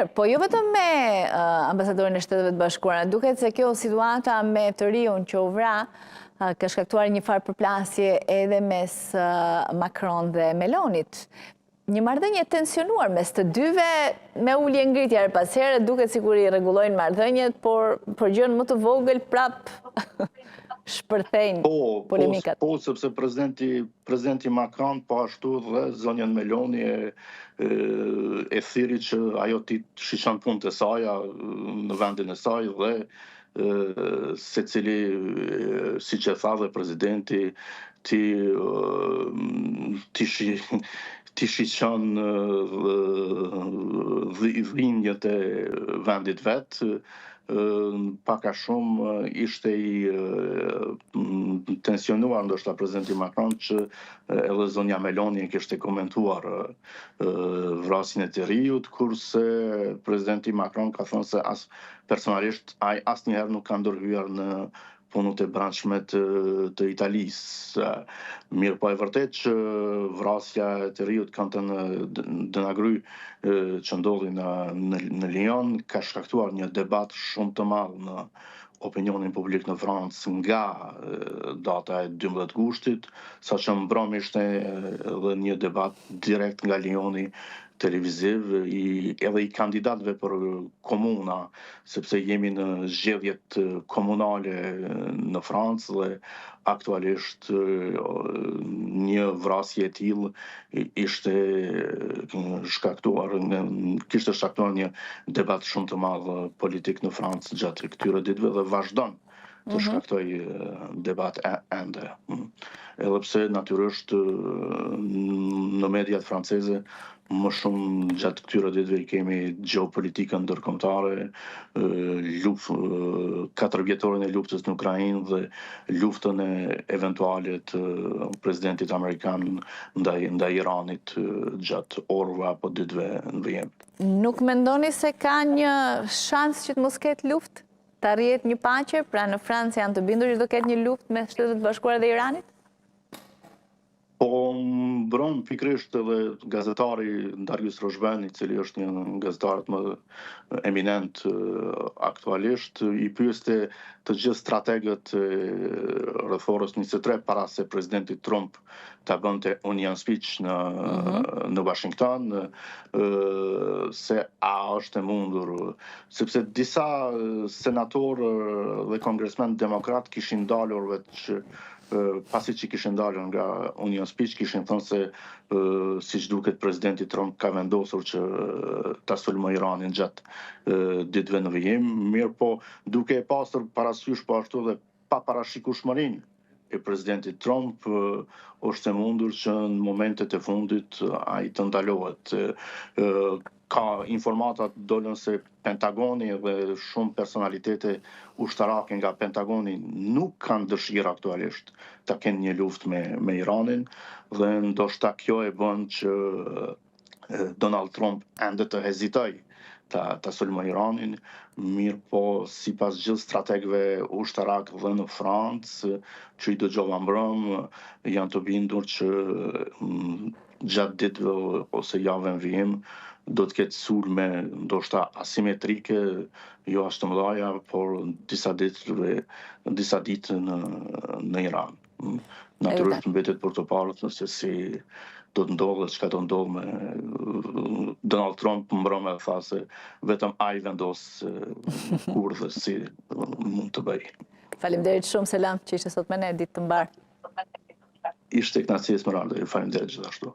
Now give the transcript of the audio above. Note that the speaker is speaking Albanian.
Mirë, po jo vetëm me ambasadorin e Shteteve të Bashkuara, duket se kjo situata me të riun që u vra ka shkaktuar një farë përplasje edhe mes Macron dhe Melonit. Një marrëdhënie tensionuar mes të dyve, me ulje ngritje her pas here, duket sikur i rregullojnë marrëdhëniet, por për gjën më të vogël prap shpërthejnë polemikat. Po, sepse presidenti Macron, po ashtu dhe zonjën Meloni e thiri që ajo ti shishon punët e saj në vendin e saj dhe secili, siç e tha dhe presidenti, ti shiqon dhimbjet e vendit vet, pak a shumë ishte i tensionuar ndoshta presidenti Macron që edhe zonja Meloni kishte komentuar vrasjen e të riut, kurse presidenti Macron ka thënë se personalisht ai asnjëherë nuk ka ndërhyer në punët e brendshme të Italisë. Mirë po e vërtet që vrasja e të riut Dënagry që ndodhi në Lyon ka shkaktuar një debat shumë të madh në opinionin publik në Francë nga data e 12 gushtit, saqë mbrëm ishte edhe një debat direkt nga Lyoni televiziv edhe i kandidatëve për komuna, sepse jemi në zgjedhjet komunale në Francë dhe aktualisht një vrasje e tillë kishte shkaktuar një debat shumë të madh politik në Francë gjatë këtyre ditëve dhe vazhdon të shkaktoj debat ende. Edhe pse natyrisht në mediat franceze më shumë gjatë këtyre ditëve i kemi gjeopolitikën ndërkombëtare, 4 vjetorin e luftës në Ukrainë dhe luftën e eventuale të presidentit amerikan ndaj Iranit gjatë orëve apo ditëve në vijim. Nuk mendoni se ka një shans që të mos ketë luftë? Të arrihet një paqe, pra në Francë janë të bindur që do ketë një luftë me Shtetet e Bashkuara dhe Iranit? Po mbron pikrisht edhe gazetari Darius Rojbeni, i cili është një nga gazetarët më eminent aktualisht, i pyeste të gjithë strategët rreth orës 23 para se presidenti Trump ta bënte Union Speech në Washington, se a është e mundur, sepse disa senatorë dhe kongresmen demokrat kishin dalur vetë pasi që kishin dalur nga Union Speech, kishin thënë se siç duket presidenti Trump ka vendosur që ta sulmojë Iranin gjatë ditëve në vijim, mirë po duke e pasur parasysh po ashtu dhe pa parashikueshmërinë e presidentit Trump, është e mundur që në momentet e fundit ai të ndalohet. Ka informatat dolën se Pentagoni dhe shumë personalitete ushtarake nga Pentagoni nuk kanë dëshirë aktualisht ta kenë një luftë me Iranin dhe ndoshta kjo e bën që Donald Trump ende të hezitoj ta sulmoj Iranin, mirë po sipas gjithë strategëve ushtarak dhe në Francë, që i dëgjova mbrëm, janë të bindur që gjatë ditëve ose javëve në vijim do të ketë sulme ndoshta asimetrike, jo as të mëdha, por disa ditë në Iran. Natyrisht mbetet për të parë se si do të ndodhë, çka do ndodhë me Donald Trump mbrëm e tha se vetëm ai vendos kur dhe si mund të bëj. Faleminderit shumë Selam që ishte sot me ne, ditë të mbar. Ishte kënaqësi e smeralde, faleminderit gjithashtu.